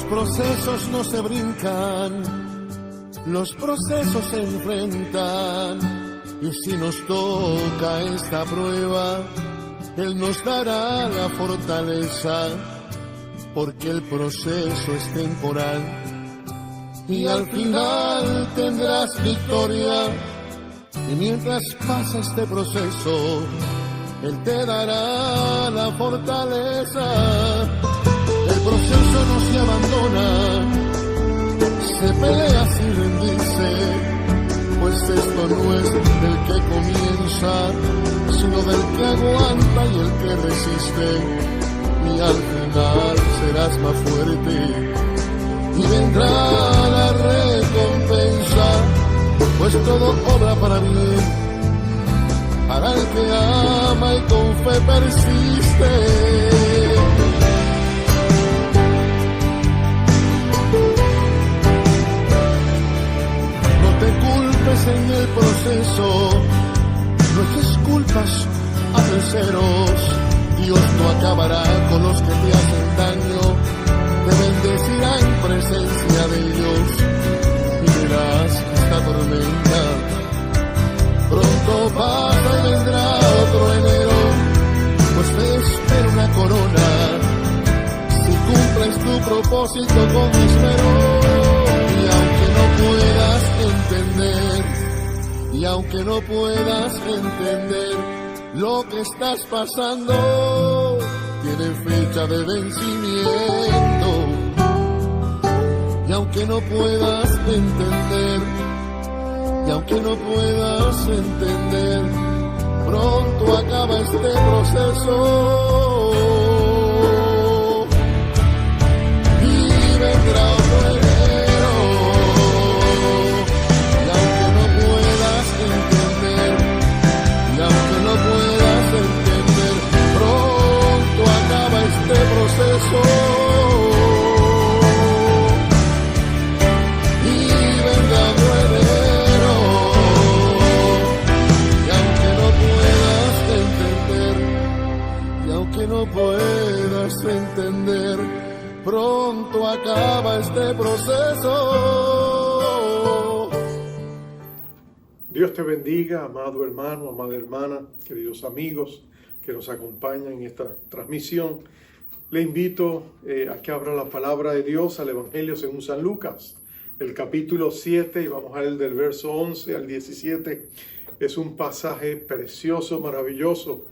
procesos no se brincan, los procesos se enfrentan, y si nos toca esta prueba, Él nos dará la fortaleza, porque el proceso es temporal, y al final tendrás victoria. Y mientras pasa este proceso, Él te dará la fortaleza. El proceso no se abandona, se pelea sin rendirse, pues esto no es del que comienza, sino del que aguanta y el que resiste. Y al final serás más fuerte y vendrá la recompensa, pues todo obra para bien, para el que ama y con fe persiste. No te culpes en el proceso, no eches culpas a terceros. Dios no acabará con los que te hacen daño, te bendecirá en presencia de ellos. Y verás que esta tormenta pronto pasa y vendrá otro enero, pues te espera una corona si cumples tu propósito con esmero. Y aunque no puedas entender, y aunque no puedas entender lo que estás pasando, tiene fecha de vencimiento. Y aunque no puedas entender, y aunque no puedas entender, pronto acaba este proceso y vendrá otro enero. Y aunque no puedas entender, y aunque no puedas entender, pronto acaba este proceso. No puedas entender, pronto acaba este proceso. Dios te bendiga, amado hermano, amada hermana, queridos amigos que nos acompañan en esta transmisión. Le invito a que abra la palabra de Dios al Evangelio según San Lucas, el capítulo 7, y vamos a ver del verso 11 al 17. Es un pasaje precioso, maravilloso,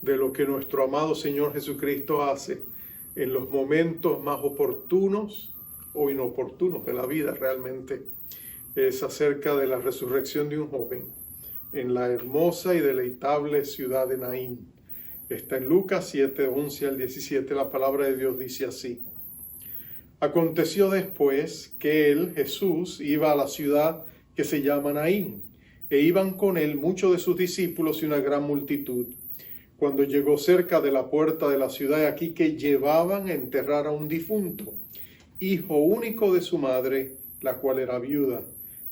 de lo que nuestro amado Señor Jesucristo hace en los momentos más oportunos o inoportunos de la vida. Realmente es acerca de la resurrección de un joven en la hermosa y deleitable ciudad de Naín. Está en Lucas 7, 11 al 17. La palabra de Dios dice así: Aconteció después que él, Jesús, iba a la ciudad que se llama Naín, e iban con él muchos de sus discípulos y una gran multitud. Cuando llegó cerca de la puerta de la ciudad, aquí que llevaban a enterrar a un difunto, hijo único de su madre, la cual era viuda,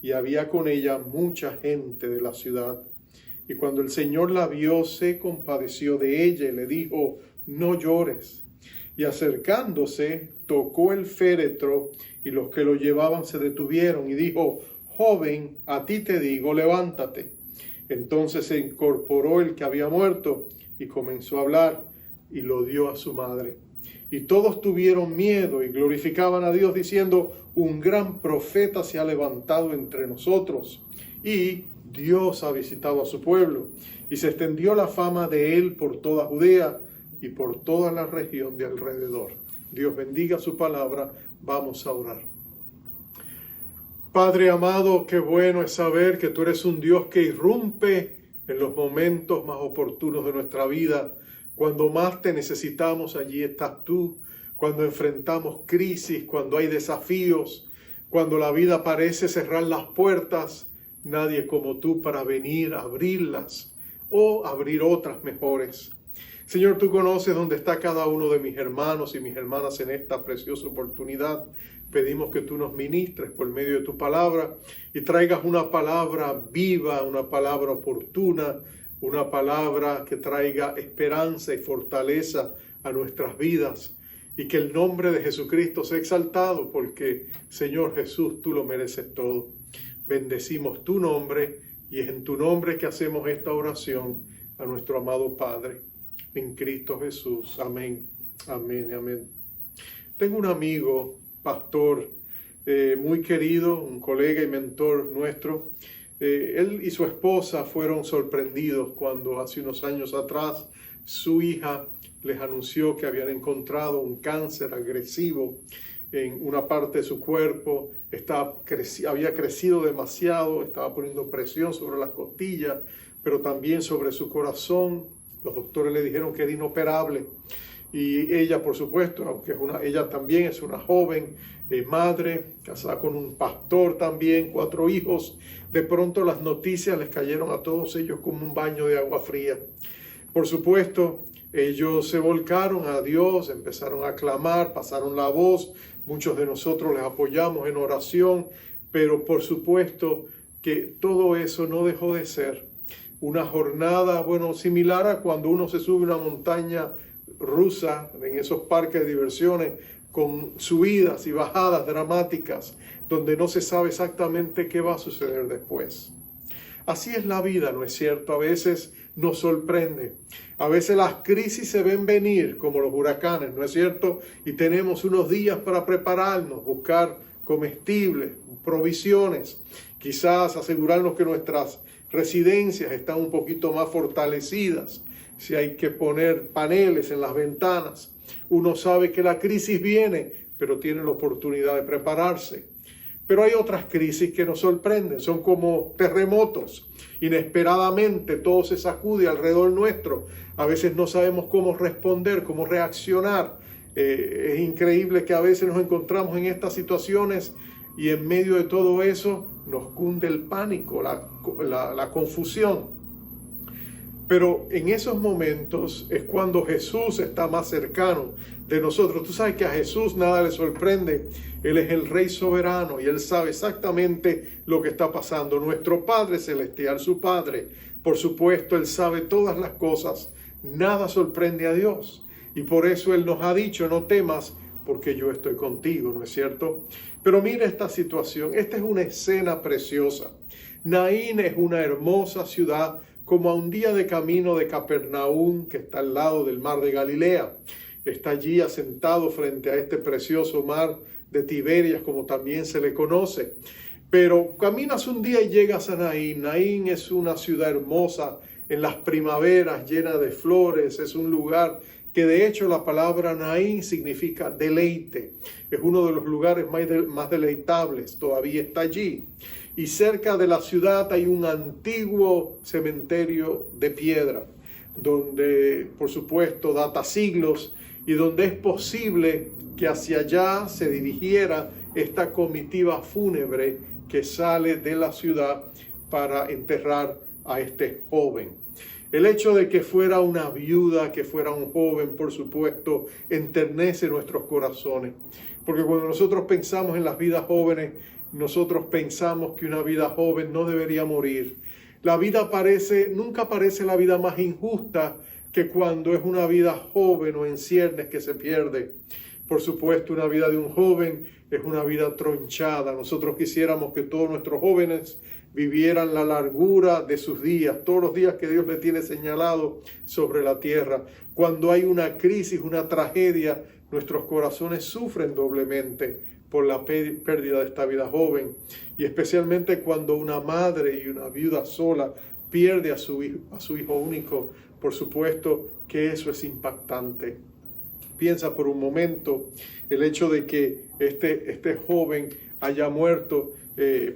y había con ella mucha gente de la ciudad. Y cuando el Señor la vio, se compadeció de ella y le dijo: no llores. Y acercándose, tocó el féretro, y los que lo llevaban se detuvieron, y dijo: joven, a ti te digo, levántate. Entonces se incorporó el que había muerto, y comenzó a hablar, y lo dio a su madre. Y todos tuvieron miedo y glorificaban a Dios, diciendo: un gran profeta se ha levantado entre nosotros, y Dios ha visitado a su pueblo. Y se extendió la fama de él por toda Judea y por toda la región de alrededor. Dios bendiga su palabra. Vamos a orar. Padre amado, qué bueno es saber que tú eres un Dios que irrumpe en los momentos más oportunos de nuestra vida. Cuando más te necesitamos, allí estás tú. Cuando enfrentamos crisis, cuando hay desafíos, cuando la vida parece cerrar las puertas, nadie como tú para venir a abrirlas o abrir otras mejores. Señor, tú conoces dónde está cada uno de mis hermanos y mis hermanas en esta preciosa oportunidad. Pedimos que tú nos ministres por medio de tu palabra y traigas una palabra viva, una palabra oportuna, una palabra que traiga esperanza y fortaleza a nuestras vidas. y que el nombre de Jesucristo sea exaltado, porque, Señor Jesús, tú lo mereces todo. Bendecimos tu nombre y es en tu nombre que hacemos esta oración a nuestro amado Padre, en Cristo Jesús. Amén, amén, amén. Tengo un amigo, pastor, muy querido, un colega y mentor nuestro. Él y su esposa fueron sorprendidos cuando hace unos años atrás su hija les anunció que habían encontrado un cáncer agresivo en una parte de su cuerpo. Había crecido demasiado, estaba poniendo presión sobre las costillas, pero también sobre su corazón. Los doctores le dijeron que era inoperable. Y ella, por supuesto, aunque ella también es una joven madre, casada con un pastor también, 4 hijos, de pronto las noticias les cayeron a todos ellos como un baño de agua fría. Por supuesto, ellos se volcaron a Dios, empezaron a clamar, pasaron la voz, muchos de nosotros les apoyamos en oración, pero por supuesto que todo eso no dejó de ser una jornada, similar a cuando uno se sube a una montaña rusa en esos parques de diversiones con subidas y bajadas dramáticas donde no se sabe exactamente qué va a suceder después. Así es la vida, ¿no es cierto? A veces nos sorprende. A veces las crisis se ven venir como los huracanes, ¿no es cierto? Y tenemos unos días para prepararnos, buscar comestibles, provisiones, quizás asegurarnos que nuestras residencias están un poquito más fortalecidas. Si hay que poner paneles en las ventanas, uno sabe que la crisis viene, pero tiene la oportunidad de prepararse. Pero hay otras crisis que nos sorprenden, son como terremotos. Inesperadamente todo se sacude alrededor nuestro. A veces no sabemos cómo responder, cómo reaccionar. Es increíble que a veces nos encontramos en estas situaciones y en medio de todo eso nos cunde el pánico, la confusión. Pero en esos momentos es cuando Jesús está más cercano de nosotros. Tú sabes que a Jesús nada le sorprende. Él es el Rey soberano y Él sabe exactamente lo que está pasando. Nuestro Padre Celestial, su Padre, por supuesto, Él sabe todas las cosas. Nada sorprende a Dios. Y por eso Él nos ha dicho, no temas, porque yo estoy contigo, ¿no es cierto? Pero mira esta situación. Esta es una escena preciosa. Naín es una hermosa ciudad, como a un día de camino de Capernaum, que está al lado del mar de Galilea. Está allí asentado frente a este precioso mar de Tiberias, como también se le conoce. Pero caminas un día y llegas a Naín. Naín es una ciudad hermosa en las primaveras, llena de flores. Es un lugar que de hecho la palabra Naín significa deleite. Es uno de los lugares más deleitables, todavía está allí. Y cerca de la ciudad hay un antiguo cementerio de piedra, donde por supuesto data siglos y donde es posible que hacia allá se dirigiera esta comitiva fúnebre que sale de la ciudad para enterrar a este joven. El hecho de que fuera una viuda, que fuera un joven, por supuesto, enternece nuestros corazones. Porque cuando nosotros pensamos en las vidas jóvenes, nosotros pensamos que una vida joven no debería morir. La vida nunca parece la vida más injusta que cuando es una vida joven o en ciernes que se pierde. Por supuesto, una vida de un joven es una vida tronchada. Nosotros quisiéramos que todos nuestros jóvenes vivieran la largura de sus días, todos los días que Dios le tiene señalado sobre la tierra. Cuando hay una crisis, una tragedia, nuestros corazones sufren doblemente por la pérdida de esta vida joven, y especialmente cuando una madre y una viuda sola pierde a su hijo único. Por supuesto que eso es impactante. Piensa por un momento el hecho de que este joven haya muerto,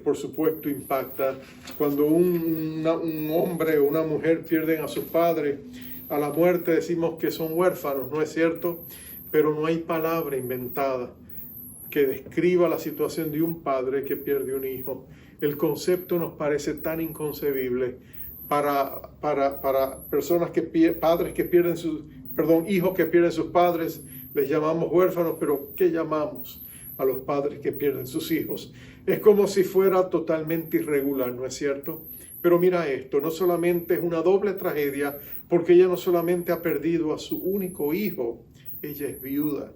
por supuesto impacta. Cuando un hombre o una mujer pierden a su padre, a la muerte decimos que son huérfanos, ¿no es cierto? Pero no hay palabra inventada que describa la situación de un padre que pierde un hijo. El concepto nos parece tan inconcebible para personas hijos que pierden sus padres, les llamamos huérfanos, pero ¿qué llamamos a los padres que pierden sus hijos? Es como si fuera totalmente irregular, ¿no es cierto? Pero mira esto, no solamente es una doble tragedia, porque ella no solamente ha perdido a su único hijo, ella es viuda.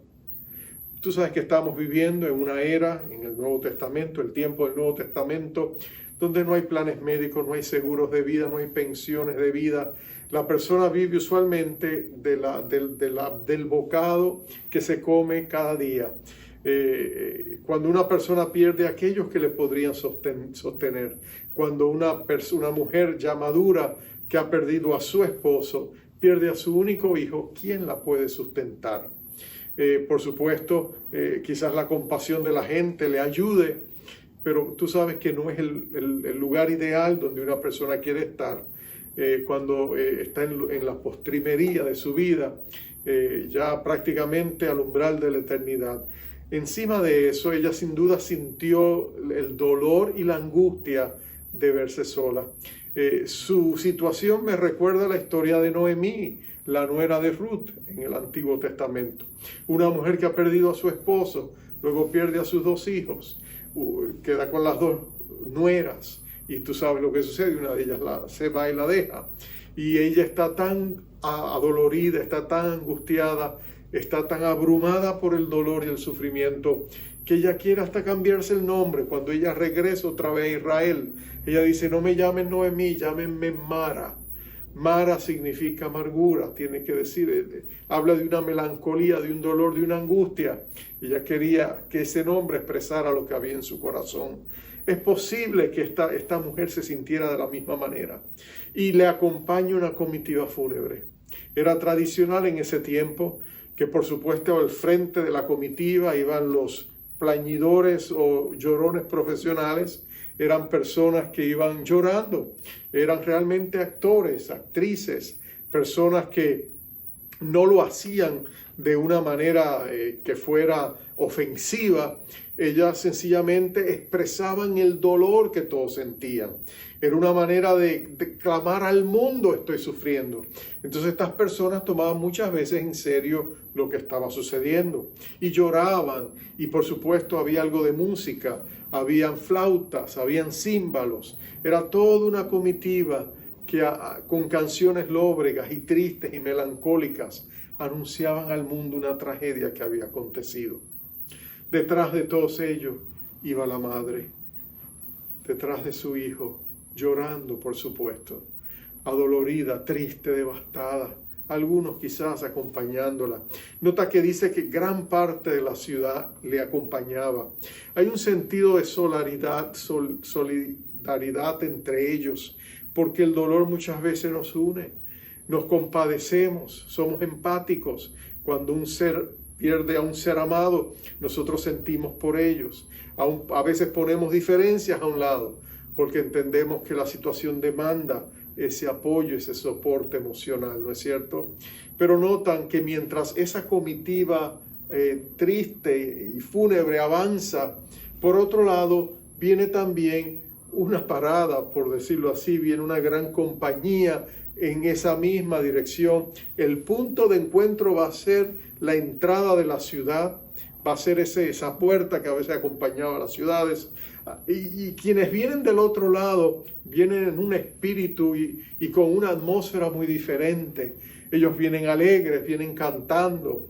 Tú sabes que estamos viviendo en una era, en el Nuevo Testamento, el tiempo del Nuevo Testamento, donde no hay planes médicos, no hay seguros de vida, no hay pensiones de vida. La persona vive usualmente del bocado que se come cada día. Cuando una persona pierde a aquellos que le podrían sostener, cuando una mujer ya madura que ha perdido a su esposo, pierde a su único hijo, ¿quién la puede sustentar? Por supuesto, quizás la compasión de la gente le ayude, pero tú sabes que no es el lugar ideal donde una persona quiere estar cuando está en la postrimería de su vida, ya prácticamente al umbral de la eternidad. Encima de eso, ella sin duda sintió el dolor y la angustia de verse sola. Su situación me recuerda la historia de Noemí, la nuera de Ruth en el Antiguo Testamento. Una mujer que ha perdido a su esposo, luego pierde a sus 2 hijos, queda con las 2 nueras, y tú sabes lo que sucede, una de ellas se va y la deja. Y ella está tan adolorida, está tan angustiada, está tan abrumada por el dolor y el sufrimiento, que ella quiere hasta cambiarse el nombre. Cuando ella regresa otra vez a Israel, ella dice: no me llamen Noemí, llámenme Mara. Mara significa amargura, tiene que decir, habla de una melancolía, de un dolor, de una angustia. Ella quería que ese nombre expresara lo que había en su corazón. Es posible que esta mujer se sintiera de la misma manera. Y le acompaña una comitiva fúnebre. Era tradicional en ese tiempo que, por supuesto, al frente de la comitiva iban los plañidores o llorones profesionales. Eran personas que iban llorando, eran realmente actores, actrices, personas que no lo hacían de una manera que fuera ofensiva. Ellas sencillamente expresaban el dolor que todos sentían. Era una manera de clamar al mundo: estoy sufriendo. Entonces estas personas tomaban muchas veces en serio lo que estaba sucediendo y lloraban. Y por supuesto había algo de música, habían flautas, habían címbalos. Era toda una comitiva que con canciones lóbregas y tristes y melancólicas anunciaban al mundo una tragedia que había acontecido. Detrás de todos ellos iba la madre, detrás de su hijo, llorando, por supuesto, adolorida, triste, devastada, algunos quizás acompañándola. Nota que dice que gran parte de la ciudad le acompañaba. Hay un sentido de solidaridad entre ellos, porque el dolor muchas veces nos une, nos compadecemos, somos empáticos. Cuando un ser pierde a un ser amado, nosotros sentimos por ellos. A veces ponemos diferencias a un lado, porque entendemos que la situación demanda ese apoyo, ese soporte emocional, ¿no es cierto? Pero notan que mientras esa comitiva triste y fúnebre avanza, por otro lado viene también una parada, por decirlo así, viene una gran compañía en esa misma dirección. El punto de encuentro va a ser la entrada de la ciudad, va a ser esa puerta que a veces acompañaba a las ciudades. Y quienes vienen del otro lado vienen en un espíritu y con una atmósfera muy diferente. Ellos vienen alegres, vienen cantando,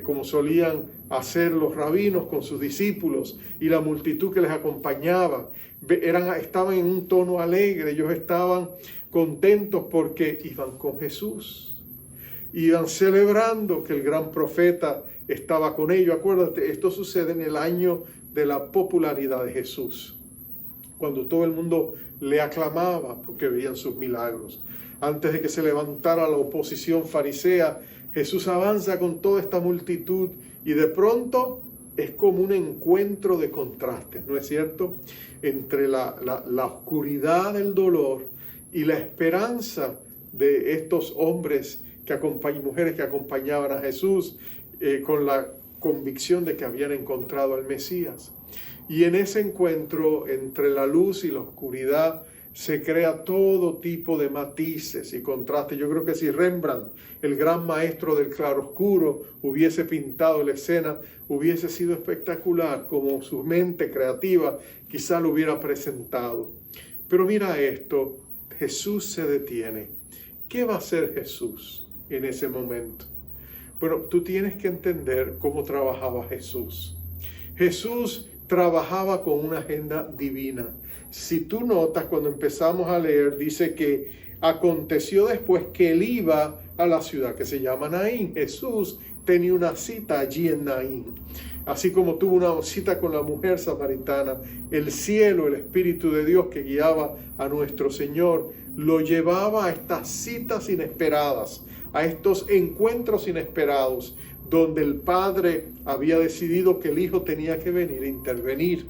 como solían hacer los rabinos con sus discípulos y la multitud que les acompañaba. Estaban en un tono alegre, ellos estaban contentos porque iban con Jesús. Iban celebrando que el gran profeta estaba con ellos. Acuérdate, esto sucede en el año de la popularidad de Jesús, cuando todo el mundo le aclamaba porque veían sus milagros. Antes de que se levantara la oposición farisea, Jesús avanza con toda esta multitud y de pronto es como un encuentro de contrastes, ¿no es cierto? Entre la oscuridad del dolor y la esperanza de estos hombres y mujeres que acompañaban a Jesús con la convicción de que habían encontrado al Mesías. Y en ese encuentro entre la luz y la oscuridad se crea todo tipo de matices y contrastes. Yo creo que si Rembrandt, el gran maestro del claroscuro, hubiese pintado la escena, hubiese sido espectacular, como su mente creativa quizá lo hubiera presentado. Pero mira esto, Jesús se detiene. ¿Qué va a hacer Jesús en ese momento? Bueno, tú tienes que entender cómo trabajaba Jesús. Jesús trabajaba con una agenda divina. Si tú notas, cuando empezamos a leer, dice que aconteció después que él iba a la ciudad que se llama Naín. Jesús tenía una cita allí en Naín. Así como tuvo una cita con la mujer samaritana, el cielo, el Espíritu de Dios que guiaba a nuestro Señor, lo llevaba a estas citas inesperadas, a estos encuentros inesperados, donde el Padre había decidido que el Hijo tenía que venir a intervenir.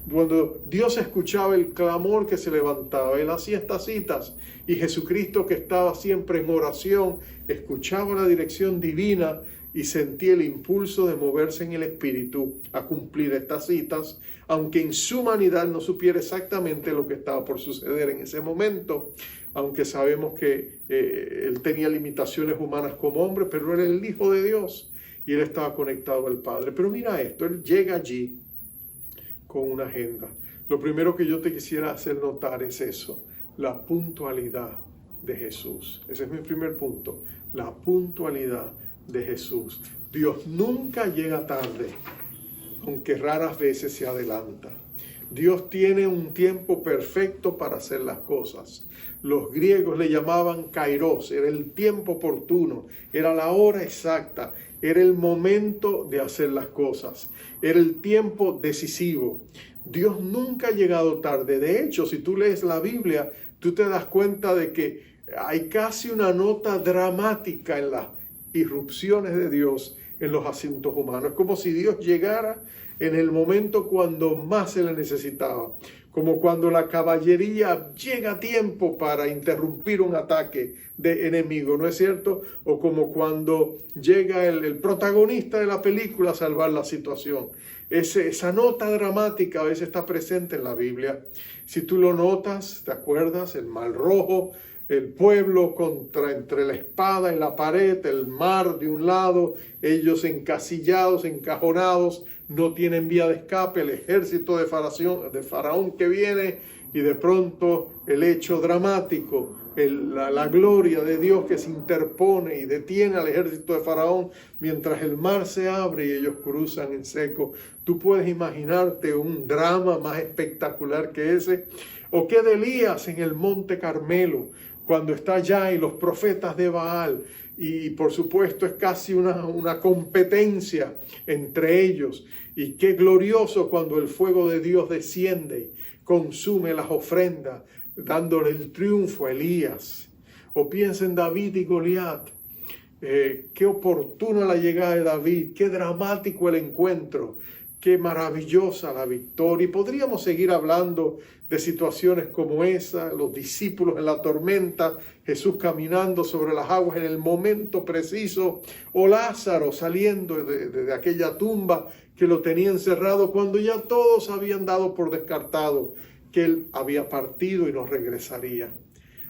Cuando Dios escuchaba el clamor que se levantaba, Él hacía estas citas, y Jesucristo, que estaba siempre en oración, escuchaba la dirección divina y sentía el impulso de moverse en el Espíritu a cumplir estas citas, aunque en su humanidad no supiera exactamente lo que estaba por suceder en ese momento, aunque sabemos que Él tenía limitaciones humanas como hombre, pero era el Hijo de Dios y Él estaba conectado al Padre. Pero mira esto, Él llega allí con una agenda. Lo primero que yo te quisiera hacer notar es eso, la puntualidad de Jesús. Ese es mi primer punto, la puntualidad de Jesús. Dios nunca llega tarde, aunque raras veces se adelanta. Dios tiene un tiempo perfecto para hacer las cosas. Los griegos le llamaban kairos, era el tiempo oportuno, era la hora exacta, era el momento de hacer las cosas, era el tiempo decisivo. Dios nunca ha llegado tarde. De hecho, si tú lees la Biblia, tú te das cuenta de que hay casi una nota dramática en las irrupciones de Dios en los asuntos humanos. Es como si Dios llegara en el momento cuando más se le necesitaba, como cuando la caballería llega a tiempo para interrumpir un ataque de enemigo, ¿no es cierto? O como cuando llega el protagonista de la película a salvar la situación. Esa nota dramática a veces está presente en la Biblia. Si tú lo notas, ¿te acuerdas? El mar rojo, el pueblo entre la espada y la pared, el mar de un lado, ellos encasillados, encajonados, no tienen vía de escape, el ejército de Faraón que viene, y de pronto el hecho dramático, la gloria de Dios que se interpone y detiene al ejército de Faraón mientras el mar se abre y ellos cruzan en seco. Tú puedes imaginarte un drama más espectacular que ese. ¿O qué de Elías en el Monte Carmelo, cuando está allá y los profetas de Baal? Y por supuesto es casi una competencia entre ellos. Y qué glorioso cuando el fuego de Dios desciende, consume las ofrendas, dándole el triunfo a Elías. O piensa en David y Goliat. Qué oportuna la llegada de David, qué dramático el encuentro, qué maravillosa la victoria. Y podríamos seguir hablando de situaciones como esa, los discípulos en la tormenta, Jesús caminando sobre las aguas en el momento preciso, o Lázaro saliendo de aquella tumba que lo tenía encerrado cuando ya todos habían dado por descartado que él había partido y no regresaría.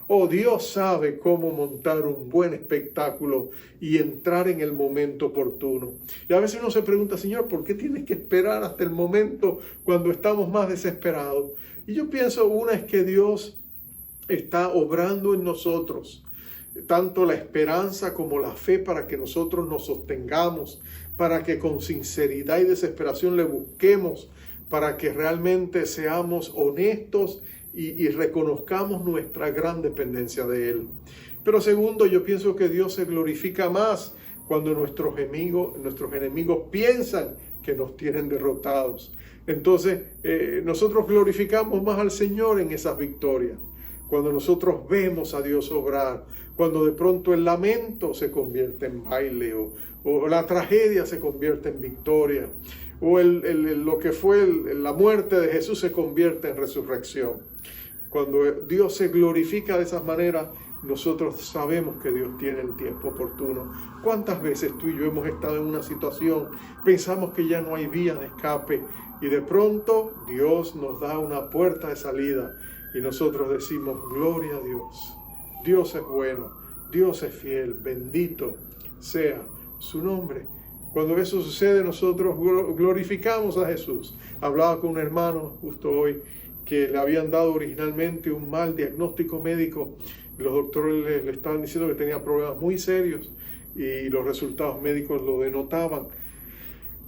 Oh, Dios sabe cómo montar un buen espectáculo y entrar en el momento oportuno. Y a veces uno se pregunta, Señor, ¿por qué tienes que esperar hasta el momento cuando estamos más desesperados? Y yo pienso, una es que Dios está obrando en nosotros tanto la esperanza como la fe para que nosotros nos sostengamos, para que con sinceridad y desesperación le busquemos, para que realmente seamos honestos y reconozcamos nuestra gran dependencia de Él. Pero segundo, yo pienso que Dios se glorifica más cuando nuestros enemigos piensan que nos tienen derrotados. Entonces, nosotros glorificamos más al Señor en esas victorias. Cuando nosotros vemos a Dios obrar, cuando de pronto el lamento se convierte en baile, o la tragedia se convierte en victoria, o lo que fue la muerte de Jesús se convierte en resurrección. Cuando Dios se glorifica de esa manera, nosotros sabemos que Dios tiene el tiempo oportuno. ¿Cuántas veces tú y yo hemos estado en una situación, pensamos que ya no hay vía de escape, y de pronto Dios nos da una puerta de salida, y nosotros decimos, gloria a Dios, Dios es bueno, Dios es fiel, bendito sea su nombre. Cuando eso sucede, nosotros glorificamos a Jesús. Hablaba con un hermano justo hoy que le habían dado originalmente un mal diagnóstico médico. Los doctores le estaban diciendo que tenía problemas muy serios, y los resultados médicos lo denotaban.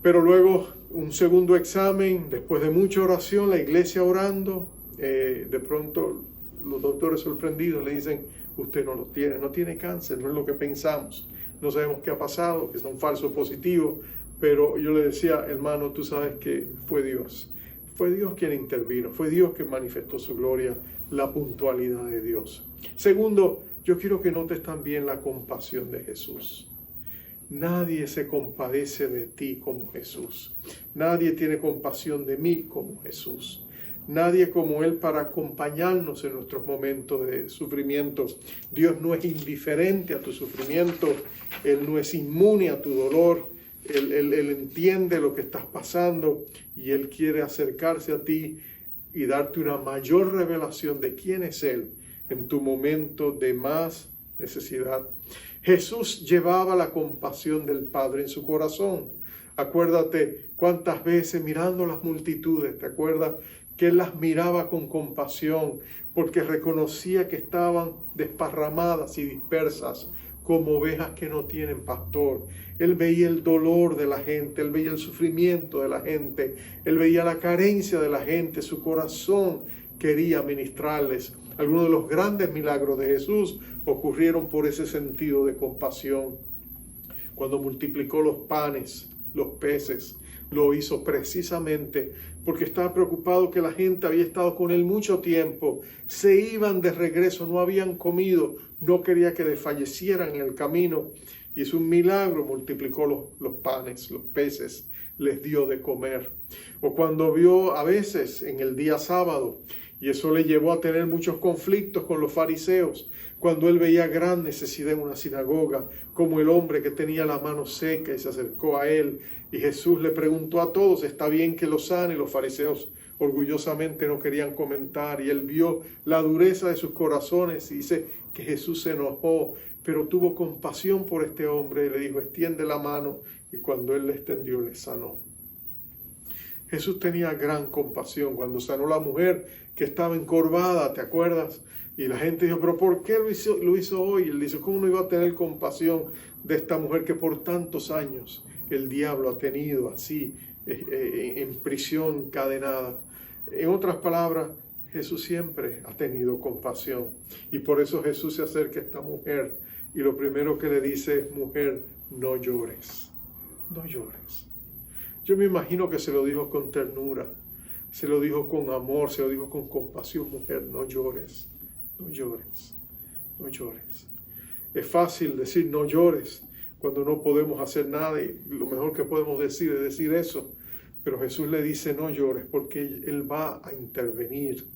Pero luego un segundo examen, después de mucha oración, la iglesia orando, de pronto los doctores sorprendidos le dicen: usted no lo tiene, no tiene cáncer, no es lo que pensamos, no sabemos qué ha pasado, que es un falso positivo. Pero yo le decía: hermano, tú sabes que fue Dios quien intervino, fue Dios quien manifestó su gloria, la puntualidad de Dios. Segundo, yo quiero que notes también la compasión de Jesús. Nadie se compadece de ti como Jesús. Nadie tiene compasión de mí como Jesús. Nadie como Él para acompañarnos en nuestros momentos de sufrimiento. Dios no es indiferente a tu sufrimiento. Él no es inmune a tu dolor. Él entiende lo que estás pasando y Él quiere acercarse a ti y darte una mayor revelación de quién es Él en tu momento de más necesidad. Jesús llevaba la compasión del Padre en su corazón. Acuérdate cuántas veces mirando las multitudes, ¿te acuerdas? Que Él las miraba con compasión porque reconocía que estaban desparramadas y dispersas como ovejas que no tienen pastor. Él veía el dolor de la gente, Él veía el sufrimiento de la gente, Él veía la carencia de la gente, su corazón quería ministrarles. Algunos de los grandes milagros de Jesús ocurrieron por ese sentido de compasión. Cuando multiplicó los panes, los peces, lo hizo precisamente porque estaba preocupado que la gente había estado con Él mucho tiempo, se iban de regreso, no habían comido, no quería que desfallecieran en el camino. Hizo un milagro, multiplicó los panes, los peces, les dio de comer. O cuando vio a veces en el día sábado, y eso le llevó a tener muchos conflictos con los fariseos, cuando Él veía gran necesidad en una sinagoga, como el hombre que tenía la mano seca y se acercó a Él, y Jesús le preguntó a todos: ¿está bien que lo sane? Y los fariseos orgullosamente no querían comentar, y Él vio la dureza de sus corazones y dice que Jesús se enojó, pero tuvo compasión por este hombre y le dijo: extiende la mano, y cuando Él le extendió, le sanó. Jesús tenía gran compasión cuando sanó a la mujer que estaba encorvada, ¿te acuerdas? Y la gente dijo: ¿pero por qué lo hizo hoy? Y él dice: ¿cómo no iba a tener compasión de esta mujer que por tantos años el diablo ha tenido así, en prisión, encadenada? En otras palabras, Jesús siempre ha tenido compasión. Y por eso Jesús se acerca a esta mujer y lo primero que le dice es: mujer, no llores, no llores. Yo me imagino que se lo dijo con ternura, se lo dijo con amor, se lo dijo con compasión: mujer, no llores, no llores, no llores. Es fácil decir no llores cuando no podemos hacer nada y lo mejor que podemos decir es decir eso. Pero Jesús le dice: no llores, porque Él va a intervenir,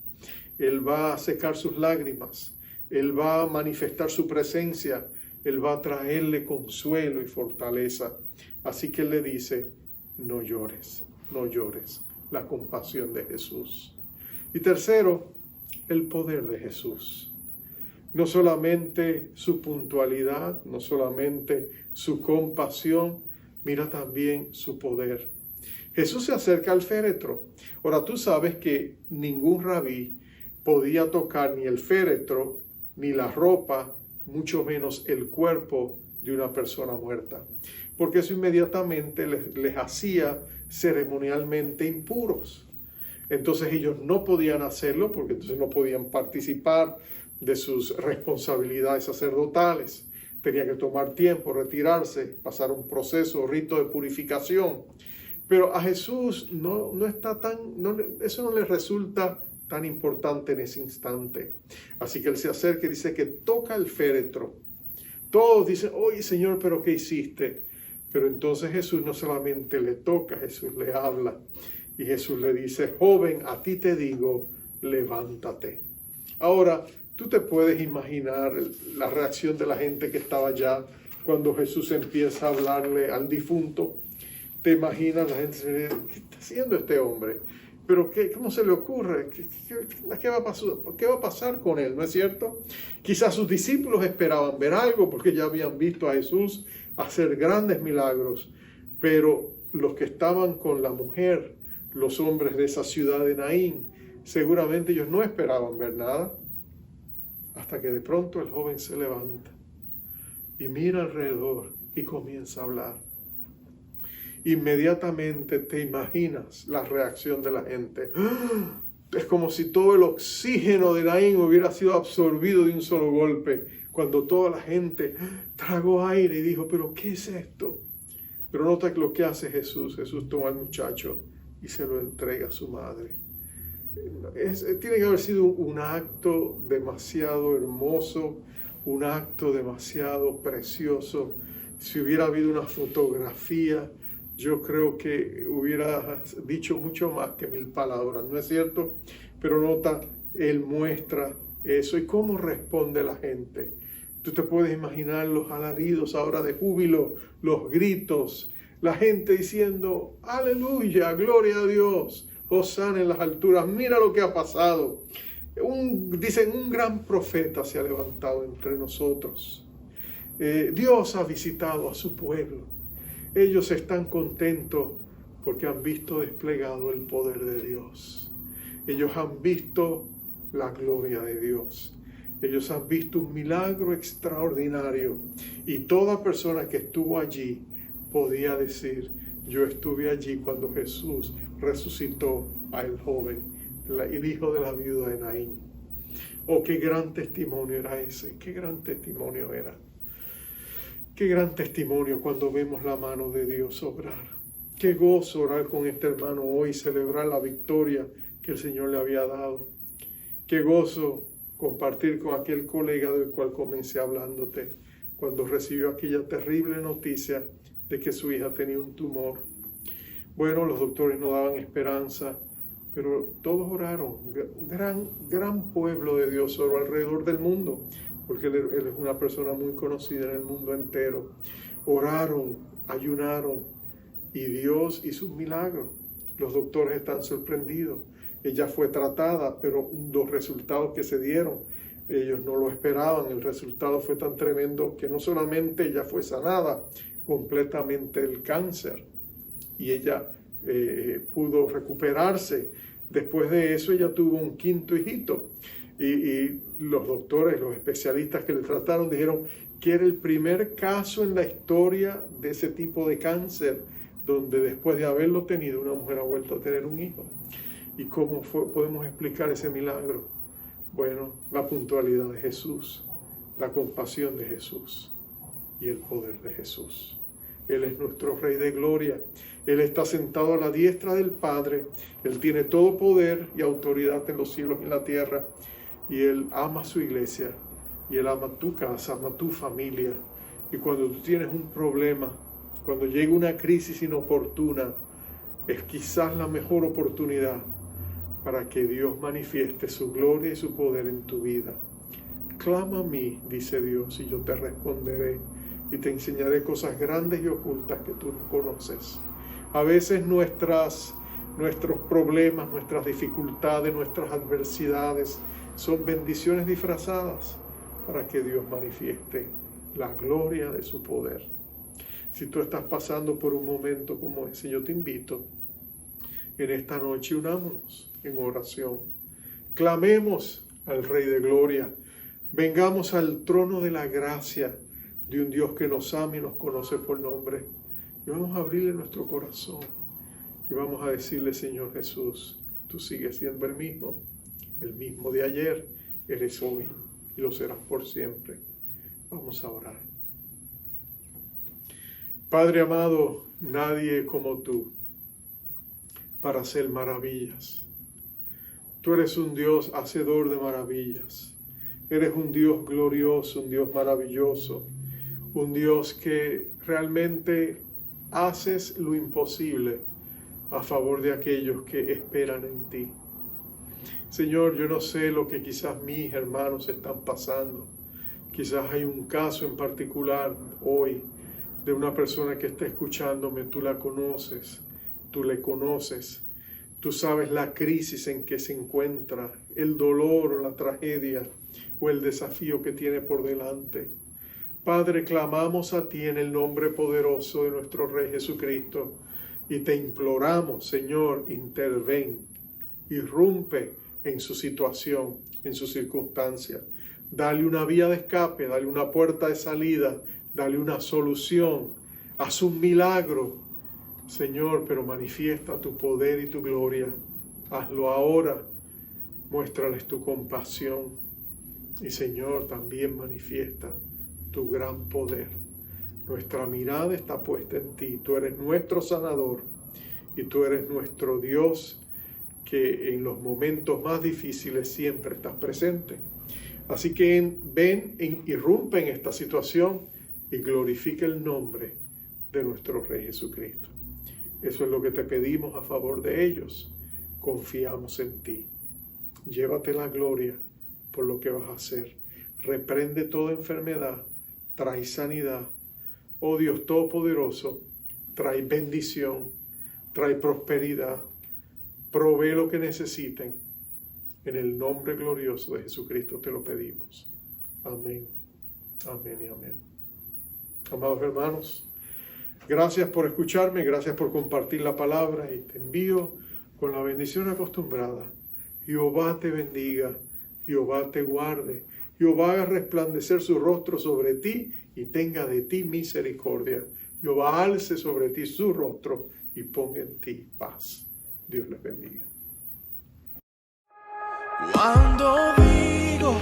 Él va a secar sus lágrimas, Él va a manifestar su presencia, Él va a traerle consuelo y fortaleza. Así que Él le dice: no llores, no llores. La compasión de Jesús. Y tercero, el poder de Jesús. No solamente su puntualidad, no solamente su compasión, mira también su poder. Jesús se acerca al féretro. Ahora tú sabes que ningún rabí podía tocar ni el féretro, ni la ropa, mucho menos el cuerpo de una persona muerta, porque eso inmediatamente les hacía ceremonialmente impuros. Entonces ellos no podían hacerlo porque entonces no podían participar de sus responsabilidades sacerdotales. Tenía que tomar tiempo, retirarse, pasar un proceso, rito de purificación. Pero a Jesús eso no le resulta tan importante en ese instante. Así que Él se acerca y dice que toca el féretro. Todos dicen: oye, Señor, ¿pero qué hiciste? Pero entonces Jesús no solamente le toca, Jesús le habla. Y Jesús le dice: joven, a ti te digo, levántate. Ahora, tú te puedes imaginar la reacción de la gente que estaba allá cuando Jesús empieza a hablarle al difunto. ¿Te imaginas? La gente se dice: ¿qué está haciendo este hombre? ¿Pero cómo se le ocurre? ¿Qué va a pasar con él? ¿No es cierto? Quizás sus discípulos esperaban ver algo porque ya habían visto a Jesús hacer grandes milagros. Pero los que estaban con la mujer, los hombres de esa ciudad de Naín, seguramente ellos no esperaban ver nada. Hasta que de pronto el joven se levanta. y mira alrededor y comienza a hablar. Inmediatamente te imaginas la reacción de la gente. Es como si todo el oxígeno de Naín hubiera sido absorbido de un solo golpe, cuando toda la gente tragó aire y dijo, ¿pero qué es esto? Pero nota lo que hace Jesús. Jesús toma al muchacho y se lo entrega a su madre. Tiene que haber sido un acto demasiado hermoso, un acto demasiado precioso. Si hubiera habido una fotografía, yo creo que hubiera dicho mucho más que 1000 palabras, ¿no es cierto? Pero nota, él muestra eso y cómo responde la gente. Tú te puedes imaginar los alaridos ahora de júbilo, los gritos, la gente diciendo, aleluya, gloria a Dios, hosana en las alturas, mira lo que ha pasado. Dicen, un gran profeta se ha levantado entre nosotros. Dios ha visitado a su pueblo. Ellos están contentos porque han visto desplegado el poder de Dios. Ellos han visto la gloria de Dios. Ellos han visto un milagro extraordinario. Y toda persona que estuvo allí podía decir, yo estuve allí cuando Jesús resucitó al joven, el hijo de la viuda de Naín. Oh, qué gran testimonio era ese, qué gran testimonio era. Qué gran testimonio cuando vemos la mano de Dios obrar. Qué gozo orar con este hermano hoy, celebrar la victoria que el Señor le había dado. Qué gozo compartir con aquel colega del cual comencé hablándote, cuando recibió aquella terrible noticia de que su hija tenía un tumor. Bueno, los doctores no daban esperanza, pero todos oraron. Gran pueblo de Dios oró alrededor del mundo, porque él es una persona muy conocida en el mundo entero. Oraron, ayunaron, y Dios hizo un milagro. Los doctores están sorprendidos. Ella fue tratada, pero los resultados que se dieron, ellos no lo esperaban. El resultado fue tan tremendo que no solamente ella fue sanada completamente del cáncer, y ella pudo recuperarse. Después de eso, ella tuvo un 5º hijito. Y los doctores, los especialistas que le trataron, dijeron que era el primer caso en la historia de ese tipo de cáncer, donde después de haberlo tenido, una mujer ha vuelto a tener un hijo. ¿Y cómo podemos explicar ese milagro? Bueno, la puntualidad de Jesús, la compasión de Jesús y el poder de Jesús. Él es nuestro Rey de gloria. Él está sentado a la diestra del Padre. Él tiene todo poder y autoridad en los cielos y en la tierra. Y Él ama a su iglesia. Y Él ama tu casa, ama tu familia. Y cuando tú tienes un problema, cuando llega una crisis inoportuna, es quizás la mejor oportunidad para que Dios manifieste su gloria y su poder en tu vida. Clama a mí, dice Dios, y yo te responderé y te enseñaré cosas grandes y ocultas que tú no conoces. A veces nuestros problemas, nuestras dificultades, nuestras adversidades son bendiciones disfrazadas para que Dios manifieste la gloria de su poder. Si tú estás pasando por un momento como ese, yo te invito en esta noche, unámonos en oración. Clamemos al Rey de Gloria. Vengamos al trono de la gracia de un Dios que nos ama y nos conoce por nombre. Y vamos a abrirle nuestro corazón. Y vamos a decirle, Señor Jesús, tú sigues siendo el mismo de ayer, eres hoy y lo serás por siempre. Vamos a orar. Padre amado, nadie como tú para hacer maravillas. Tú eres un Dios hacedor de maravillas. Eres un Dios glorioso, un Dios maravilloso, un Dios que realmente haces lo imposible a favor de aquellos que esperan en ti. Señor, yo no sé lo que quizás mis hermanos están pasando. Quizás hay un caso en particular hoy de una persona que está escuchándome. Tú la conoces, tú le conoces. Tú sabes la crisis en que se encuentra, el dolor o la tragedia o el desafío que tiene por delante. Padre, clamamos a ti en el nombre poderoso de nuestro Rey Jesucristo y te imploramos, Señor, interven, irrumpe en su situación, en su circunstancia. Dale una vía de escape, dale una puerta de salida, dale una solución, haz un milagro, Señor, pero manifiesta tu poder y tu gloria. Hazlo ahora, muéstrales tu compasión y, Señor, también manifiesta tu gran poder. Nuestra mirada está puesta en ti. Tú eres nuestro sanador y tú eres nuestro Dios, que en los momentos más difíciles siempre estás presente. Así que ven, irrumpe en esta situación y glorifica el nombre de nuestro Rey Jesucristo. Eso es lo que te pedimos a favor de ellos. Confiamos en ti. Llévate la gloria por lo que vas a hacer. Reprende toda enfermedad, trae sanidad. Oh Dios Todopoderoso, trae bendición, trae prosperidad, provee lo que necesiten. En el nombre glorioso de Jesucristo te lo pedimos. Amén, amén y amén. Amados hermanos, gracias por escucharme, gracias por compartir la palabra y te envío con la bendición acostumbrada. Jehová te bendiga, Jehová te guarde, Jehová haga resplandecer su rostro sobre ti y tenga de ti misericordia. Jehová alce sobre ti su rostro y ponga en ti paz. Dios les bendiga. Cuando digo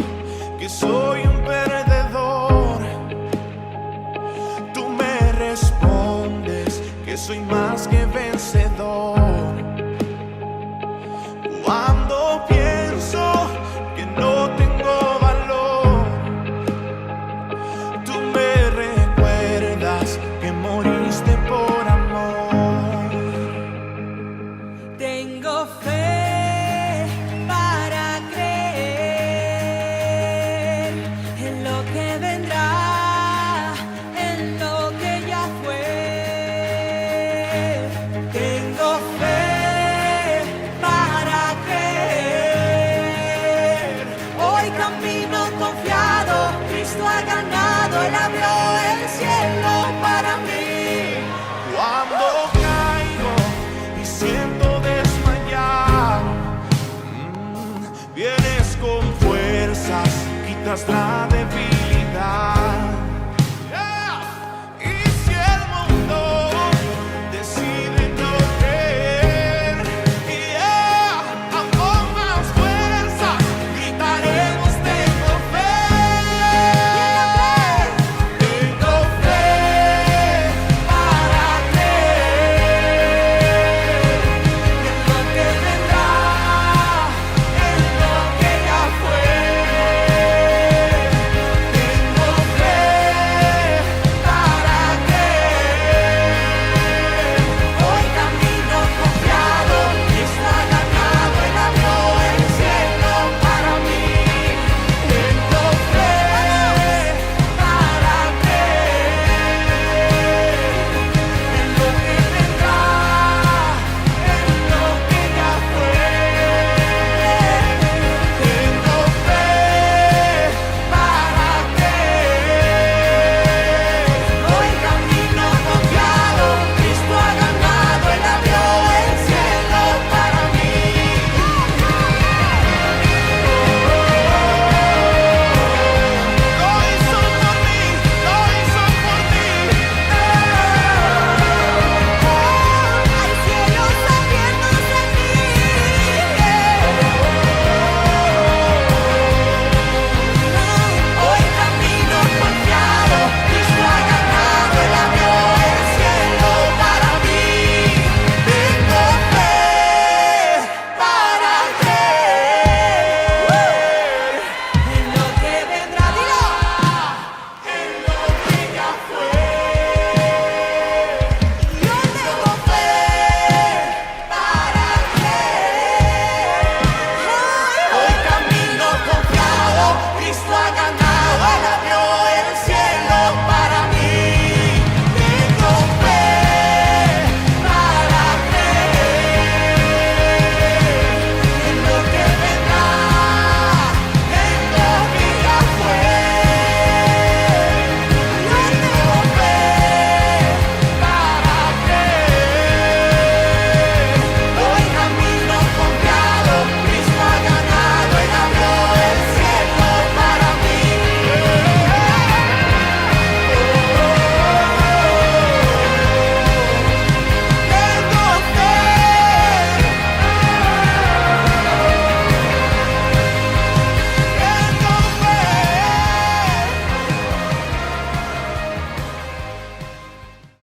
que soy un perdedor, tú me respondes que soy más que vencedor. Cuando pienso que no tengo valor, tú me recuerdas que moriste por amor. Tengo fe para creer en lo que vendrá, en lo que ya fue. Tengo fe para creer. Hoy camino confiado, Cristo ha ganado, Él abrió el cielo para mí. Cuando caigo y siento desmayar, vienes con fuerzas, quitas la debilidad.